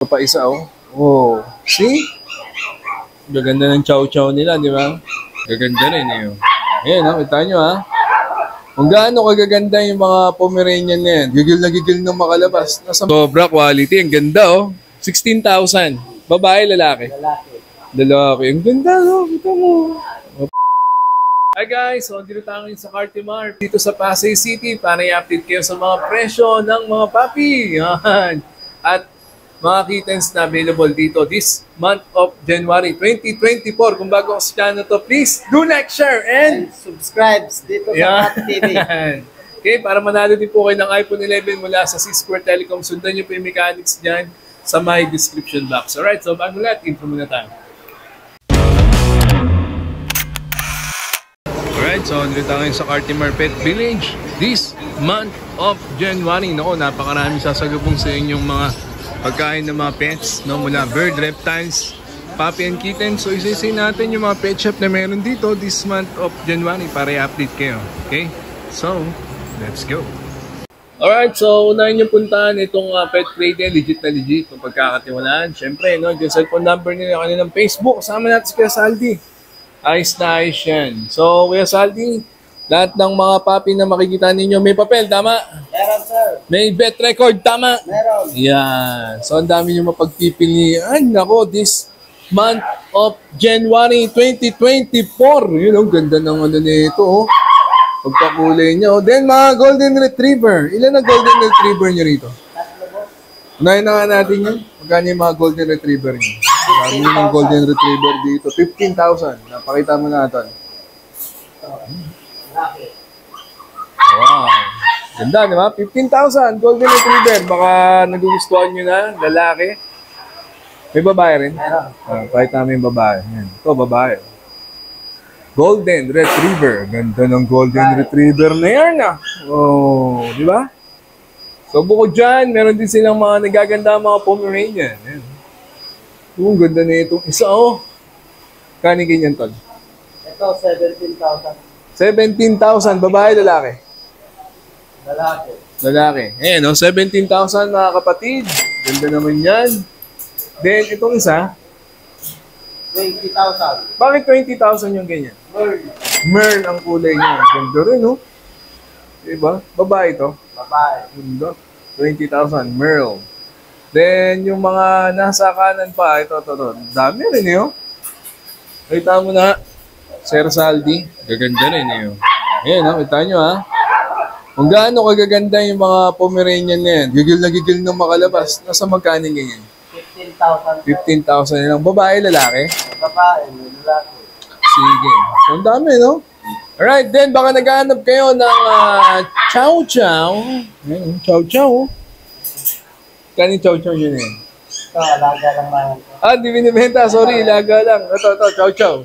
ito pa isa, oh. Oh, see? Gaganda ng chow-chow nila, di ba? Gaganda rin, eh. Ayan, oh, kita nyo, ha? Kung gaano kagaganda yung mga Pomeranian na yan. Gigil na gigil nung makalabas. Sobra quality. Ang ganda, oh. 16,000. Babae, lalaki? Lalaki. Ang ganda, oh. Kita mo. Hi guys, so dito tayo sa Cartimart dito sa Pasay City para i-update kayo sa mga presyo ng mga papi. Yan. At mga kittens na available dito this month of January 2024. Kung bago sa channel to, please do like, share, and subscribe dito sa Papi TV. Okay, para manalo din po kayo ng iPhone 11 mula sa C-Square Telecom. Sundan nyo po yung mechanics dyan sa my description box. Alright, so bago lahat, intro muna tayo. Alright, so nandito tayo sa Cartimart Pet Village this month of January. Naku, napakarami sasagupong sa inyong mga pagkain ng mga pets, no? Mula bird, reptiles, puppy and kitten. So isa-isa natin yung mga pet shop na meron dito this month of January para i-update kayo. Okay? So, let's go. Alright, so unahin nyo puntahan itong Pet Cradle, legit na legit, kung pagkakatiwalaan. Siyempre, no, yung cellphone number nila, kanilang Facebook. Kasama natin si Kuya Saldi. Ayos na ayos yan. So, Kuya Saldi, lahat ng mga puppy na makikita ninyo, may papel, tama? Meron, sir. May vet record, tama? Meron. Yan. So, ang dami nyo mapagpipilian. Nako, this month of January 2024. Yun, ang ganda ng ano nito, oh. Pagpakulay nyo. Then, mga Golden Retriever. Ilan ang Golden Retriever nyo rito? Unahin na nga natin yun. Magkano yung mga Golden Retriever nyo? Dami yung Golden Retriever dito. 15,000. Napakita mo natin. Wow. Ganda, di ba? 15,000 Golden Retriever. Baka nagugustuhan nyo na. Lalaki. May babae rin? Meron. Pakita namin yung babae. Yan. Ito, babae. Golden Retriever. Ganda ng Golden Retriever na yan, ah. Oh, di ba? So, bukod dyan, meron din silang mga nagaganda mga Pomeranian. Yan. Ang ganda na itong isa, oh. Kani ganyan, tol? Ito, 17,000. 17,000. Babae, lalaki? Lalaki. Lalaki. Ayan, no? 17,000 mga kapatid. Ganda naman yan. Then, itong isa? 20,000. Bakit 20,000 yung ganyan? Merl. Merl ang kulay niya. Ganda rin, no? Diba? Babae ito. Babae. Ganda. 20,000. Merl. Then, yung mga nasa kanan pa, ito. Dami rin, eh, oh. Kita mo na, Sir Saldi. Gaganda rin, eh, oh. Ayan, oh. Kita nyo, ha. Kung gaano kagaganda yung mga Pomeranian na yan. Gigil na gigil nung makalabas. Nasa magkano ganyan? 15,000. 15,000 lang. Babae, lalaki? Babae, lalaki. Sige. So, ang dami, no? Alright, then baka naghahanap kayo ng chow-chow. Ayan, chow-chow. Kanin chow-chow yun, eh. Ito, alaga lang naman. Di binibenta. Sorry, ilaga lang. Ito, chow-chow.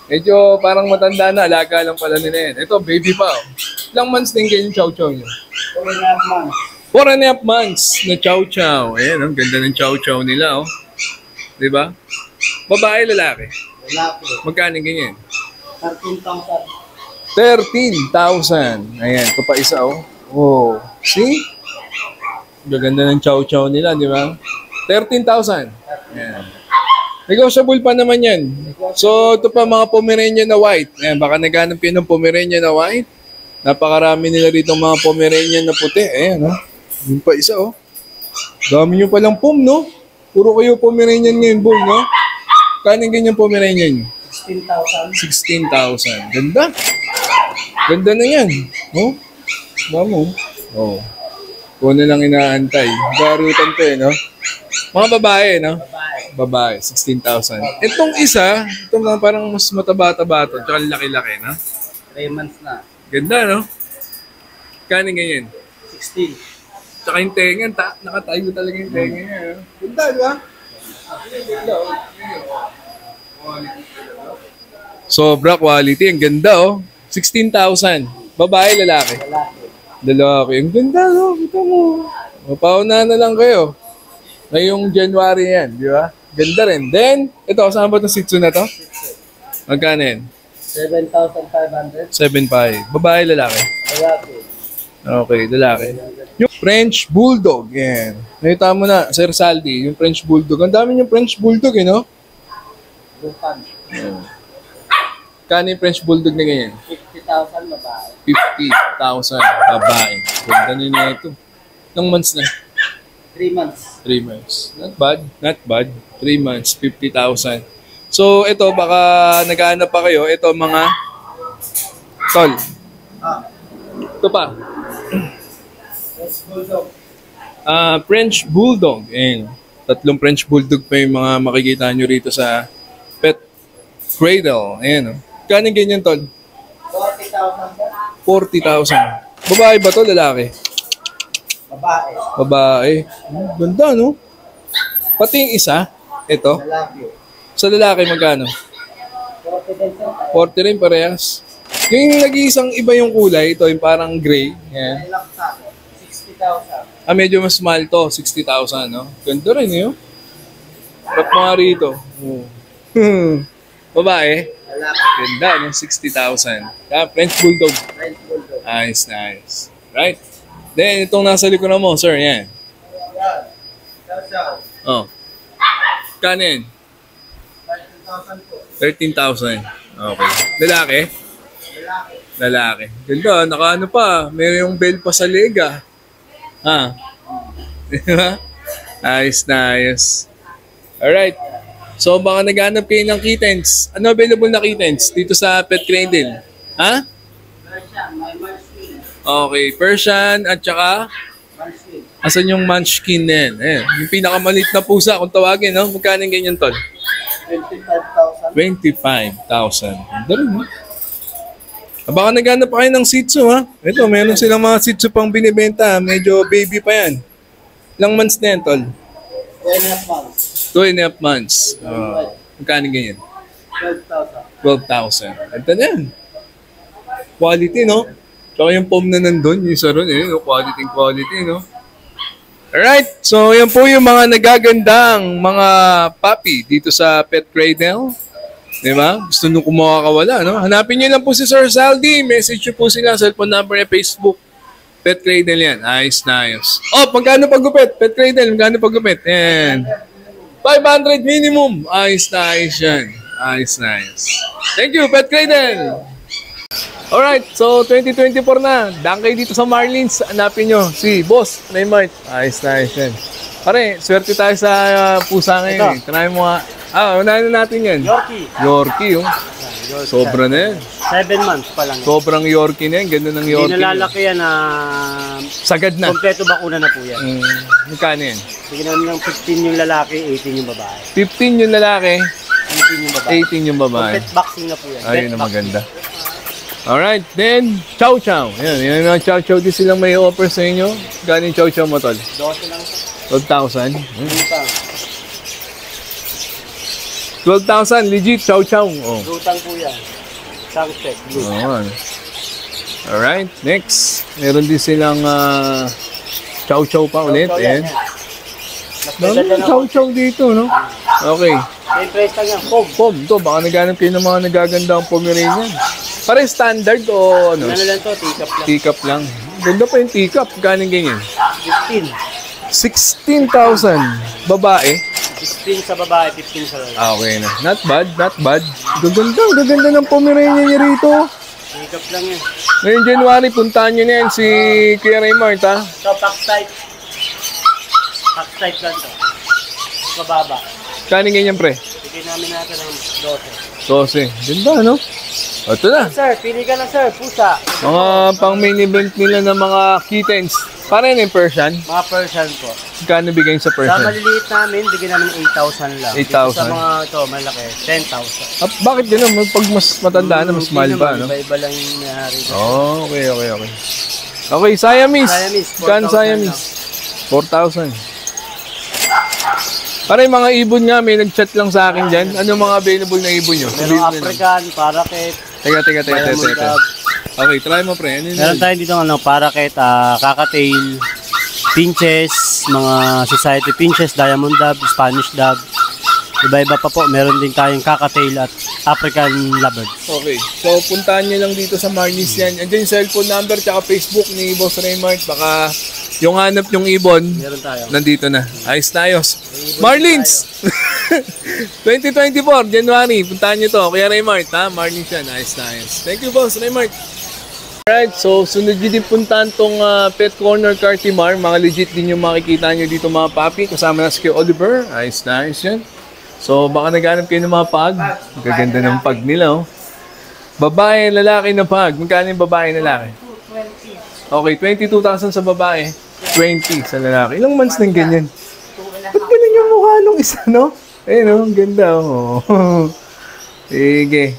Medyo parang matanda na. Alaga lang pala nila yan. Ito, baby pa, oh. Ilang months din kayo yung chow-chow nyo? 4.5 months na chow-chow. Ayan, ang ganda ng chow-chow nila, oh. Diba? Babae, lalaki? Lalaki. Magkano ganyan? 13,000. 13,000. Ayan, ito pa isa, oh. Oh, see? Gaganda ng chow-chow nila, di ba? 13,000. Ayan. Negotiable pa naman yan. So, ito pa mga Pomeranian na white. Ayan, baka naghanap yun ng Pomeranian na white. Napakarami nila rito mga Pomeranian na puti. Ayan, ha? Yung pa isa, oh. Dami nyo palang pom, no? Puro kayo Pomeranian ngayon, boy, no? Kaning ganyan Pomeranian nyo? 16,000. 16,000. Ganda. Ganda na yan. Oh? Mamo. Oh. Kung na lang inaantay. Garutan to, eh, no? Mga babae, no? Babae. 16,000. Itong isa, itong parang mas mataba-taba ito. Tsaka laki-laki, no? 3 months na. Ganda, no? Kaning ganyan? 16. Tsaka yung tenga, nakatayo talaga yung tenga niya. No? Ganda, di ba? Ganda, oh. Sobra quality. Ang ganda, oh. 16,000. Babae, lalaki? Lalaki. Lalaki. Ang ganda, no? Ito mo. Mapauna na lang kayo. Ngayong January yan, di ba? Ganda rin. Then, ito, saan ba itong Shih Tzu na to? Magkano yan? 7,500. 7.5. Babae, lalaki? Lalaki. Okay, lalaki. Yung French Bulldog. Yan. Nakita mo na, Sir Saldi, yung French Bulldog. Ang dami yung French Bulldog, eh, no? Lutan. Kano yung French Bulldog na ganyan? 50,000 babae. 50,000 babae. Ganda nyo na ito. Ilang months na? 3 months. 3 months. Not bad. Not bad. 3 months, 50,000. So, ito, baka naghahanap pa kayo. Ito, mga tol. Ito pa. Let's Bulldog. French Bulldog. Ayan. 3 French Bulldog pa yung mga makikita nyo rito sa Pet Cradle. Ayan. Kano ganyan, tol? 40,000 po. 40,000. Babae ba to? Lalaki? Babae. Babae. Ganda, no? Pati yung isa, ito. Lalaki. Sa lalaki, magkano? 40 din po. 40 rin, parehas. Yung nag-iisang iba yung kulay, ito yung parang gray. Yan. Ilang sa 60,000. Medyo mas mahal to, 60,000, no? Ganda rin, yun. Ba't mga rito? Oh. Babae? Lalaki. Ganda, no? 60,000. French Bulldog. French Bulldog. Nice, nice. Right? Then, itong nasa likuran mo, sir, yan. Yan. Chow. Oh. Kano yan? 13,000 po. 13,000. Okay. Lalaki? Lalaki. Lalaki. Ganda, nakaano pa. Meron yung bell pa sa lega. Ha? Diba? Ayos na ayos. Alright. So, baka naghanap kayo ng kittens. Ano available na kittens dito sa Pet Cradle? Ha? Persian. May Munchkin. Okay. Persian at saka Munchkin. asan yung Munchkin na yan? Ayan. Yung pinakamaliit na pusa kung tawagin, no? Magkano yung ganyan, tol? 25,000. 25,000. Ganda rin, no? Baka naghanap pa kayo ng Shih Tzu, ha? Ito, meron silang mga Shih Tzu pang binibenta. Medyo baby pa yan. Ilang months na yan, tol? 2.5 months. 2.5 months. Magkano ganyan? 12,000. 12,000. Ganda na yan. Quality, no? Tsaka yung foam na nandun, yung isa ron, eh. Quality, no? Alright, so yan po yung mga nagagandang mga puppy dito sa Pet Cradle. Diba? Gusto nung kumakawala, no? Hanapin nyo lang po si Sir Saldi. Message nyo po sila, cellphone number niya, Facebook. Pet Cradle yan. Ayos na ayos. Oh, pagkano paggupit? Pet Cradle, magkano paggupit? Yan. 500 minimum. Ayos na ayos yan. Ayos na ayos. Thank you, Pet Cradle. Alright, so 2024 na. Daan kayo dito sa Marlins. Hanapin nyo si Boss Raymart. Ayos na ayos yan. Pare, swerte tayo sa pusa ngayon. Try mo nga. Unahin na natin yan. Yorkie. Yorkie, yung. Sobra na yan. 7 months pa lang. Sobrang Yorkie na yan. Ganda ng Yorkie. Hindi nalalaki yan na sagad na. kompleto bakuna na po yan. Magkano yan? Bigyan namin ng 15 yung lalaki, 18 yung babae. 15 yung lalaki, 18 yung babae. 18 yung babae. Complete boxing na po yan. Ayun na maganda. Alright, then, Chow Chow. Yan, yan ang Chow Chow. Di silang may offer sa inyo. Gano'ng Chow Chow mo, tol? 12 lang. 12,000. Lutang. 12,000, legit, Chow Chow. Oh. Lutang po yan. Sunset. Blue. Oh, alright, next. Meron din silang Chow Chow pa ulit. Ayan. Dami ng Chow Chow dito, no? Okay. Same price lang yan. Pog. Pom, to, baka naghanap kayo ng mga nagagandang Pomeranian. Pare standard o ano? Ano lang to? Teacup lang. Teacup lang. Ganda pa yung teacup. Galing ganyan. 15. 16,000. Babae. 16 sa babae, 15 sa lalaki. Okay na. Not bad, not bad. Gaganda ng Pomeranian niya rito. Teacup lang yan. Ngayong January, puntahan nyo na yan si Kuya Raymart, ha? So, pack type. Pack type lang to. Mababa. Kaning ganyan, pre? Bigyan namin natin ng 12. 12. Ganda, no? O, ito na. Sir, pili ka na sir. Pusa. Mga pang main event nila ng mga kittens. Para yun yung Persian. Mga Persian po. Kano bigay sa Sa Persian? maliliit namin, bigyan namin 8,000 lang. 8,000. Dito sa mga ito, malaki, 10,000. Bakit gano'n? Pag mas matanda na, mas mahal pa, no? Iba-iba lang yung nangyari. Oh, okay. Okay, Siamese. Siamese, Kan 4,000 Siamese. 4,000. Para yung mga ibon nga, may nag-chat lang sa akin dyan. Ano mga available na ibon nyo? Meron Sabihin mo na lang. African, parakeet, Teka. diamond dove. Okay, try mo, pre. Ano yun? Meron tayo dito parakeet, kakatail, pinches, mga society pinches, diamond dove, Spanish dove. Iba-iba pa po. Meron din tayong kakatail at African lovebirds. Okay. So, puntahan nyo lang dito sa Marlies yan. Andiyan yung cellphone number tsaka Facebook ni Boss Raymart. Baka Yung hanap yung ibon, Meron tayo. nandito na. Ayos na ayos. Marlins! 2024, January. Puntahan nyo to. Kuya Raymart, ha? Marlins yan. Ayos na ayos. Thank you, boss Raymart. Alright, so sunod nyo din puntahan tong Pet Corner Cartimar. Mga legit din yung makikita nyo dito mga papi. Kasama na si Kuya Oliver. Ayos na ayos yan. So baka naghanap kayo ng mga pag. Gaganda ng pag nila, oh. Babae, lalaki na pag. Magkano yung babae, lalaki? 20. Okay, 22,000 sa babae. 20 sa lalaki. Ilang months ng ganyan? Ba't ganun yung mukha nung isa, no? Ayun, oh, ang ganda, oh. Sige.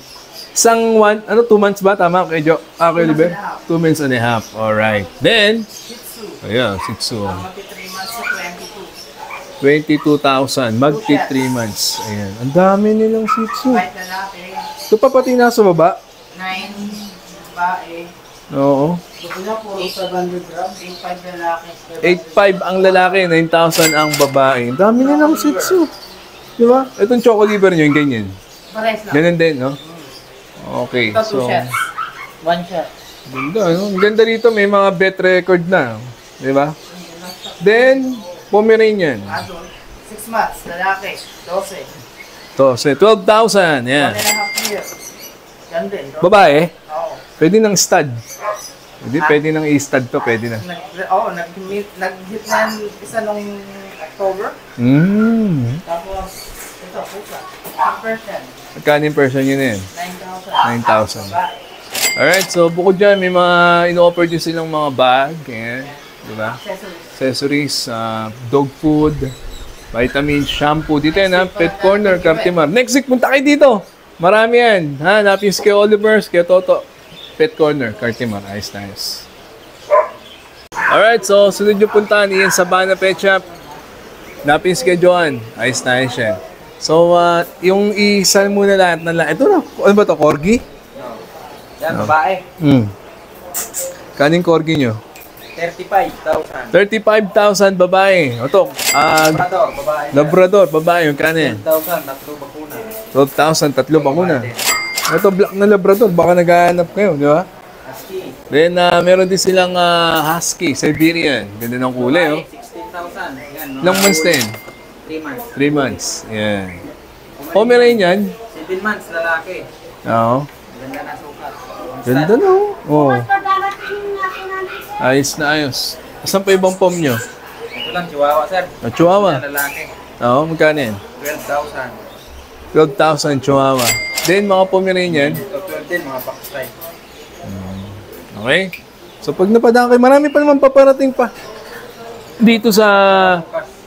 Isang 2 months ba? Tama, kay Oliver? 2 months and a half. Alright. Then, ayan, Shih Tzu. Magti 3 months sa 22,000. 22. Magti 3 months. Ayan. Ang dami nilang Shih Tzu. Kahit lalaki, Ito pa pati nasa baba. 9 babae, Oo. 8,500 grams, 8,500 lalaki. 8,500 ang lalaki, 9,000 ang babae. Ang dami nilang Shih Tzu. Di ba? Itong choco liver nyo, yung ganyan. Pares lang. Ganun din, no? Okay. Ito 2 So, shots. 1 shot. ganda, no? Ang ganda rito, may mga bet record na. Di ba? Then, Pomeranian. 6 months, lalaki, 12. To, say 12,000. 1 Yan. and a half year. Yan din. Babae, Oo. pwede ng stud. Pwede ng i-stud to, pwede na. Nag-hit na yan isa nung October. Tapos, ito, pusa. 10%. Magkano yung person yun eh? 9,000. 9,000. Alright, so bukod dyan, may mga ino-offer din silang mga bag. Yan. Di ba? Accessories. Accessories, dog food, vitamins, shampoo. Dito yan ha, Pet Corner, Cartimar. Next week, punta kayo dito. Marami yan. Ha, napin si Kuya Oliver, si Kuya Toto. Pet Corner, Cartimar. Ayos na ayos. Alright, so sunod yung puntahan. Iyan sa Sabana Pet Shop. Napin si Kuya Johan. Ayos na ayos yan. So, yung isa muna lahat na lahat. Ito na, ano ba to? Corgi? Yan, babae. Kaning corgi nyo? 35,000. 35,000 babae. Ito, Labrador, babae. Labrador, babae. Yung kanin. 10,000, tatlo bakuna. 12,000, tatlo pa muna. Ito, black na Labrador. Baka naghahanap kayo, di ba? Husky. Then, meron din silang Husky, Siberian. Ganda ng kulay, oh. 16,000. Yan, no? Ilang months din? 3 months. 3 months. Yan. Pomeranian. 7 months, lalaki. Oo. Ganda na sukat. Ganda, no? Oo. Ayos na ayos. Asan pa ibang pom nyo? Ito lang, chihuahua, sir. Chihuahua. Yan, lalaki. Oo, magkano yan? 12,000. 12,000 Chihuahua. Then, mga Pomeranian. Ito, 12 din, mga pakistay. Okay? So, pag napadaan kayo, marami pa naman paparating pa. Dito sa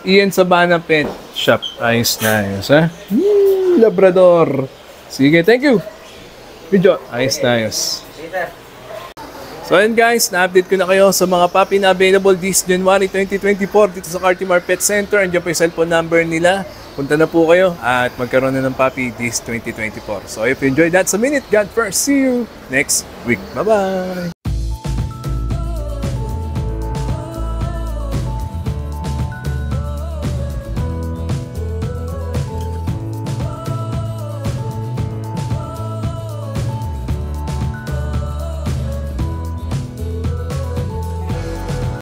Ian Sabana Pet Shop. Ayos na ayos, ha? Labrador. Sige, thank you. Video. Ayos na ayos. Peter. So, ayun guys, na-update ko na kayo sa mga puppy na available this January 2024 dito sa Cartimar Pet Center. Andiyan po yung cellphone number nila. Punta na po kayo at magkaroon na ng puppy this 2024. So, if you enjoyed that sa minute, God first. See you next week. Bye-bye!